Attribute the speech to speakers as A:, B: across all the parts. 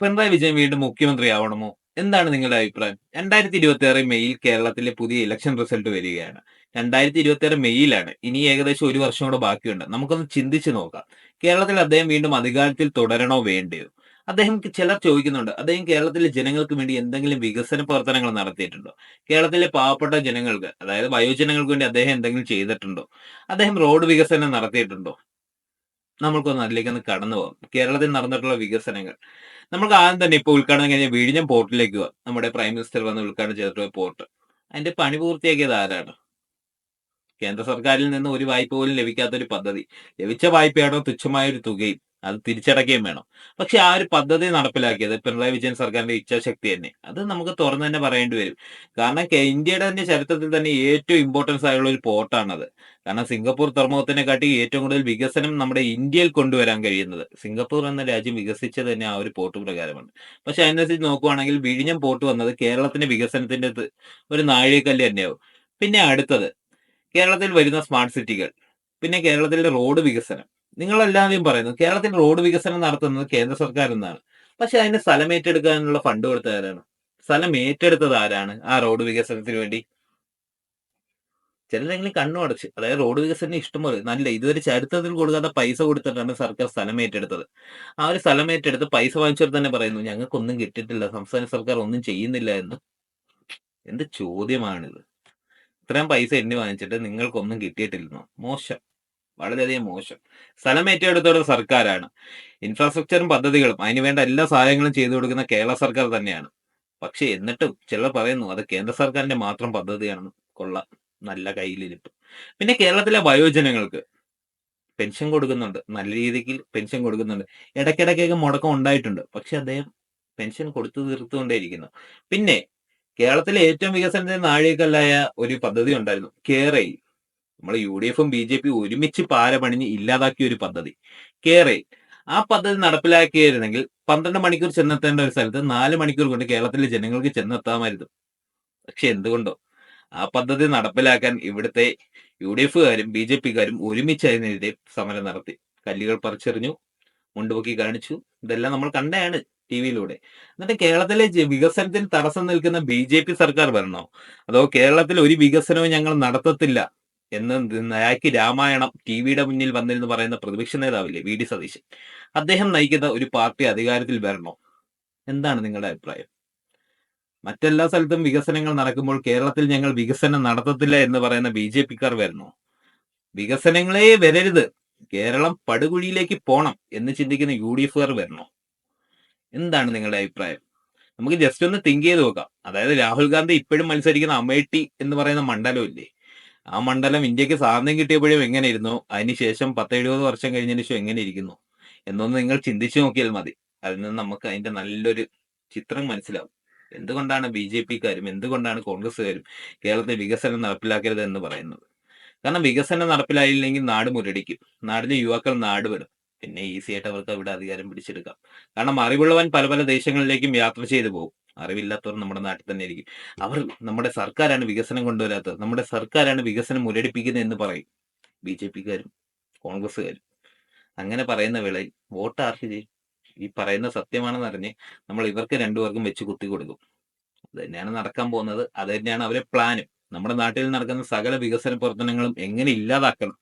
A: പിണറായി വിജയൻ വീണ്ടും മുഖ്യമന്ത്രിയാവണമോ? എന്താണ് നിങ്ങളുടെ അഭിപ്രായം? 2026 മെയ്യിൽ കേരളത്തിലെ പുതിയ ഇലക്ഷൻ റിസൾട്ട് വരികയാണ്. 2026 മെയ്യിലാണ്. ഇനി ഏകദേശം 1 വർഷം കൂടെ ബാക്കിയുണ്ട്. നമുക്കൊന്ന് ചിന്തിച്ച് നോക്കാം. കേരളത്തിൽ അദ്ദേഹം വീണ്ടും അധികാരത്തിൽ തുടരണോ വേണ്ടയോ? ചിലർ ചോദിക്കുന്നുണ്ട്. അദ്ദേഹം കേരളത്തിലെ ജനങ്ങൾക്ക് വേണ്ടി എന്തെങ്കിലും വികസന പ്രവർത്തനങ്ങൾ നടത്തിയിട്ടുണ്ടോ? കേരളത്തിലെ പാവപ്പെട്ട ജനങ്ങൾക്ക്, അതായത് വയോജനങ്ങൾക്ക് വേണ്ടി അദ്ദേഹം എന്തെങ്കിലും ചെയ്തിട്ടുണ്ടോ? അദ്ദേഹം റോഡ് വികസനം നടത്തിയിട്ടുണ്ടോ? നമ്മൾക്കൊന്ന് അതിലേക്കൊന്ന് കടന്നു പോകാം. കേരളത്തിൽ നടന്നിട്ടുള്ള വികസനങ്ങൾ. നമുക്ക് ആദ്യം തന്നെ ഇപ്പോൾ ഉദ്ഘാടനം കഴിഞ്ഞ വിഴിഞ്ഞം പോർട്ടിലേക്ക് പോവാം. നമ്മുടെ പ്രൈം മിനിസ്റ്റർ വന്ന് ഉദ്ഘാടനം ചെയ്തിട്ടുള്ള പോർട്ട്. അതിന്റെ പണി പൂർത്തിയാക്കിയത് ആരാണ്? കേന്ദ്ര സർക്കാരിൽ നിന്ന് ഒരു വായ്പ പോലും ലഭിക്കാത്ത ഒരു പദ്ധതി. ലഭിച്ച വായ്പയാണോ തുച്ഛമായ ഒരു തുകയും. അത് തിരിച്ചടയ്ക്കുകയും വേണം. പക്ഷെ ആ ഒരു പദ്ധതി നടപ്പിലാക്കിയത് പിണറായി വിജയൻ സർക്കാരിന്റെ ഇച്ഛാശക്തി തന്നെ. അത് നമുക്ക് തുറന്നു തന്നെ പറയേണ്ടി വരും. കാരണം ഇന്ത്യയുടെ തന്നെ ചരിത്രത്തിൽ തന്നെ ഏറ്റവും ഇമ്പോർട്ടൻസ് ആയുള്ള ഒരു പോർട്ടാണത്. കാരണം സിംഗപ്പൂർ തുറമുഖത്തിനെക്കാട്ടി ഏറ്റവും കൂടുതൽ വികസനം നമ്മുടെ ഇന്ത്യയിൽ കൊണ്ടുവരാൻ കഴിയുന്നത്. സിംഗപ്പൂർ എന്ന രാജ്യം വികസിച്ചത് തന്നെ ആ ഒരു പോർട്ട് പ്രകാരമാണ്. പക്ഷെ അതിനനുസരിച്ച് നോക്കുവാണെങ്കിൽ വിഴിഞ്ഞം പോർട്ട് വന്നത് കേരളത്തിന്റെ വികസനത്തിന്റെ ഒരു നാഴികക്കല്ല് തന്നെയാവും. പിന്നെ അടുത്തത് കേരളത്തിൽ വരുന്ന സ്മാർട്ട് സിറ്റികൾ. പിന്നെ കേരളത്തിലെ റോഡ് വികസനം. നിങ്ങളെല്ലാവരും പറയുന്നു കേരളത്തിൽ റോഡ് വികസനം നടത്തുന്നത് കേന്ദ്ര സർക്കാർ എന്നാണ്. പക്ഷെ അതിന് സ്ഥലം ഏറ്റെടുക്കാനുള്ള ഫണ്ട് കൊടുത്തത് ആരാണ്? സ്ഥലം ഏറ്റെടുത്തത് ആരാണ് ആ റോഡ് വികസനത്തിന് വേണ്ടി? ചിലരെങ്കിലും കണ്ണും അടച്ച്. അതായത് റോഡ് വികസനം ഇഷ്ടംപോലെ നല്ല ഇതുവരെ ചരിത്രത്തിൽ കൊടുക്കാത്ത പൈസ കൊടുത്തിട്ടാണ് സർക്കാർ സ്ഥലം ഏറ്റെടുത്തത്. ആ ഒരു സ്ഥലം ഏറ്റെടുത്ത് പൈസ വാങ്ങിച്ചവർ തന്നെ പറയുന്നു ഞങ്ങൾക്കൊന്നും കിട്ടിയിട്ടില്ല. സംസ്ഥാന സർക്കാർ ഒന്നും ചെയ്യുന്നില്ല എന്ന്. എന്ത് ചോദ്യമാണിത്? ഇത്രയും പൈസ എണ്ണി വാങ്ങിച്ചിട്ട് നിങ്ങൾക്കൊന്നും കിട്ടിയിട്ടില്ലെന്നോ? മോശം. വളരെയധികം മോശം. സ്ഥലം ഏറ്റെടുത്തത് സർക്കാരാണ്. ഇൻഫ്രാസ്ട്രക്ചറും പദ്ധതികളും അതിനുവേണ്ട എല്ലാ സഹായങ്ങളും ചെയ്തു കൊടുക്കുന്ന കേരള സർക്കാർ തന്നെയാണ്. പക്ഷെ എന്നിട്ടും ചിലർ പറയുന്നു അത് കേന്ദ്ര സർക്കാരിന്റെ മാത്രം പദ്ധതിയാണെന്ന്. കൊള്ളാം. നല്ല കയ്യിലിരിപ്പ്. പിന്നെ കേരളത്തിലെ വയോജനങ്ങൾക്ക് പെൻഷൻ കൊടുക്കുന്നുണ്ട്. നല്ല രീതിക്ക് പെൻഷൻ കൊടുക്കുന്നുണ്ട്. ഇടയ്ക്കിടയ്ക്കൊക്കെ മുടക്കം ഉണ്ടായിട്ടുണ്ട്. പക്ഷെ അദ്ദേഹം പെൻഷൻ കൊടുത്തു തീർത്തുകൊണ്ടേയിരിക്കുന്നു. പിന്നെ കേരളത്തിലെ ഏറ്റവും വികസനത്തിന് നാഴികക്കല്ലായ ഒരു പദ്ധതി ഉണ്ടായിരുന്നു. കേരയിൽ. നമ്മൾ യു.ഡി.എഫും ബി.ജെ.പി ഒരുമിച്ച് പാര പണിഞ്ഞ് ഇല്ലാതാക്കിയ ഒരു പദ്ധതി. കേരയിൽ. ആ പദ്ധതി നടപ്പിലാക്കിയിരുന്നെങ്കിൽ 12 മണിക്കൂർ ചെന്നെത്തേണ്ട ഒരു സ്ഥലത്ത് 4 മണിക്കൂർ കൊണ്ട് കേരളത്തിലെ ജനങ്ങൾക്ക് ചെന്നെത്താമായിരുന്നു. പക്ഷെ എന്തുകൊണ്ടോ ആ പദ്ധതി നടപ്പിലാക്കാൻ ഇവിടുത്തെ യു.ഡി.എഫുകാരും ബി.ജെ.പിക്കാരും ഒരുമിച്ച് അതിനെതിരെ സമരം നടത്തി. കല്ലുകൾ പറിച്ചെറിഞ്ഞു, മുണ്ടുപൊക്കി കാണിച്ചു. ഇതെല്ലാം നമ്മൾ കണ്ടതാണ് ടിവിയിലൂടെ. എന്നിട്ട് കേരളത്തിലെ വികസനത്തിന് തടസ്സം നിൽക്കുന്ന ബി.ജെ.പി സർക്കാർ വരണോ? അതോ കേരളത്തിൽ ഒരു വികസനവും ഞങ്ങൾ നടത്തത്തില്ല എന്ന് നായക്ക് രാമായണം ടിവിയുടെ മുന്നിൽ വന്നിരുന്ന് പറയുന്ന പ്രതിപക്ഷ നേതാവില്ലേ വി.ഡി. സതീശൻ. അദ്ദേഹം നയിക്കുന്ന ഒരു പാർട്ടി അധികാരത്തിൽ വരണോ? എന്താണ് നിങ്ങളുടെ അഭിപ്രായം? മറ്റെല്ലാ സ്ഥലത്തും വികസനങ്ങൾ നടക്കുമ്പോൾ കേരളത്തിൽ ഞങ്ങൾ വികസനം നടത്തത്തില്ല എന്ന് പറയുന്ന ബി.ജെ.പിക്കാർ വരണോ? വികസനങ്ങളേ വരരുത്, കേരളം പടുകുഴിയിലേക്ക് പോണം എന്ന് ചിന്തിക്കുന്ന യു.ഡി.എഫുകാർ വരണോ? എന്താണ് നിങ്ങളുടെ അഭിപ്രായം? നമുക്ക് ജസ്റ്റ് ഒന്ന് തിങ്ക് ചെയ്ത് നോക്കാം. അതായത് രാഹുൽ ഗാന്ധി ഇപ്പോഴും മത്സരിക്കുന്ന അമേഠി എന്ന് പറയുന്ന മണ്ഡലം ഇല്ലേ? ആ മണ്ഡലം ഇന്ത്യക്ക് സ്വാതന്ത്ര്യം കിട്ടിയപ്പോഴും എങ്ങനെ ഇരുന്നു, അതിനുശേഷം 10-70 വർഷം കഴിഞ്ഞതിന് ശേഷം എങ്ങനെ ഇരിക്കുന്നു എന്നൊന്ന് നിങ്ങൾ ചിന്തിച്ചു നോക്കിയാൽ മതി. അതിൽ നിന്ന് നമുക്ക് അതിന്റെ നല്ലൊരു ചിത്രം മനസ്സിലാവും. എന്തുകൊണ്ടാണ് ബി.ജെ.പിക്കാരും എന്തുകൊണ്ടാണ് കോൺഗ്രസ്സുകാരും കേരളത്തിൽ വികസനം നടപ്പിലാക്കരുത് എന്ന് പറയുന്നത്? കാരണം വികസനം നടപ്പിലായില്ലെങ്കിൽ നാട് മുരടിക്കും. നാടിലെ യുവാക്കൾ നാട് വിടും. പിന്നെ ഈസി ആയിട്ട് അവർക്ക് അവിടെ അധികാരം പിടിച്ചെടുക്കാം. കാരണം അറിവുള്ളവൻ പല പല ദേശങ്ങളിലേക്കും യാത്ര ചെയ്തു പോകും. അറിവില്ലാത്തവർ നമ്മുടെ നാട്ടിൽ തന്നെ ഇരിക്കും. അവർ നമ്മുടെ സർക്കാരാണ് വികസനം കൊണ്ടുവരാത്തത്, നമ്മുടെ സർക്കാരാണ് വികസനം മുരടിപ്പിക്കുന്നത് എന്ന് പറയും ബി.ജെ.പിക്കാരും കോൺഗ്രസ്സുകാരും. അങ്ങനെ പറയുന്ന വേളയിൽ വോട്ട് ആർക്ക് ചെയ്യും? ഈ പറയുന്ന സത്യമാണെന്ന് അറിഞ്ഞ് നമ്മൾ ഇവർക്ക് രണ്ടുപേർക്കും വെച്ച് കുത്തി കൊടുക്കും. അത് തന്നെയാണ് നടക്കാൻ പോകുന്നത്. അത് തന്നെയാണ് അവരെ പ്ലാനും. നമ്മുടെ നാട്ടിൽ നടക്കുന്ന സകല വികസന പ്രവർത്തനങ്ങളും എങ്ങനെ ഇല്ലാതാക്കണം,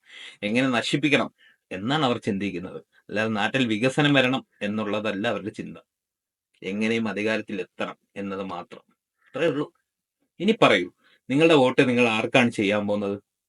A: എങ്ങനെ നശിപ്പിക്കണം എന്നാണ് അവർ ചിന്തിക്കുന്നത്. അല്ലാതെ നാട്ടിൽ വികസനം വരണം എന്നുള്ളതല്ല അവരുടെ ചിന്ത. എങ്ങനെയും അധികാരത്തിൽ എത്തണം എന്നത് മാത്രം. അത്രേ ഉള്ളൂ. ഇനി പറയൂ, നിങ്ങളുടെ വോട്ട് നിങ്ങൾ ആർക്കാണ് ചെയ്യാൻ പോകുന്നത്?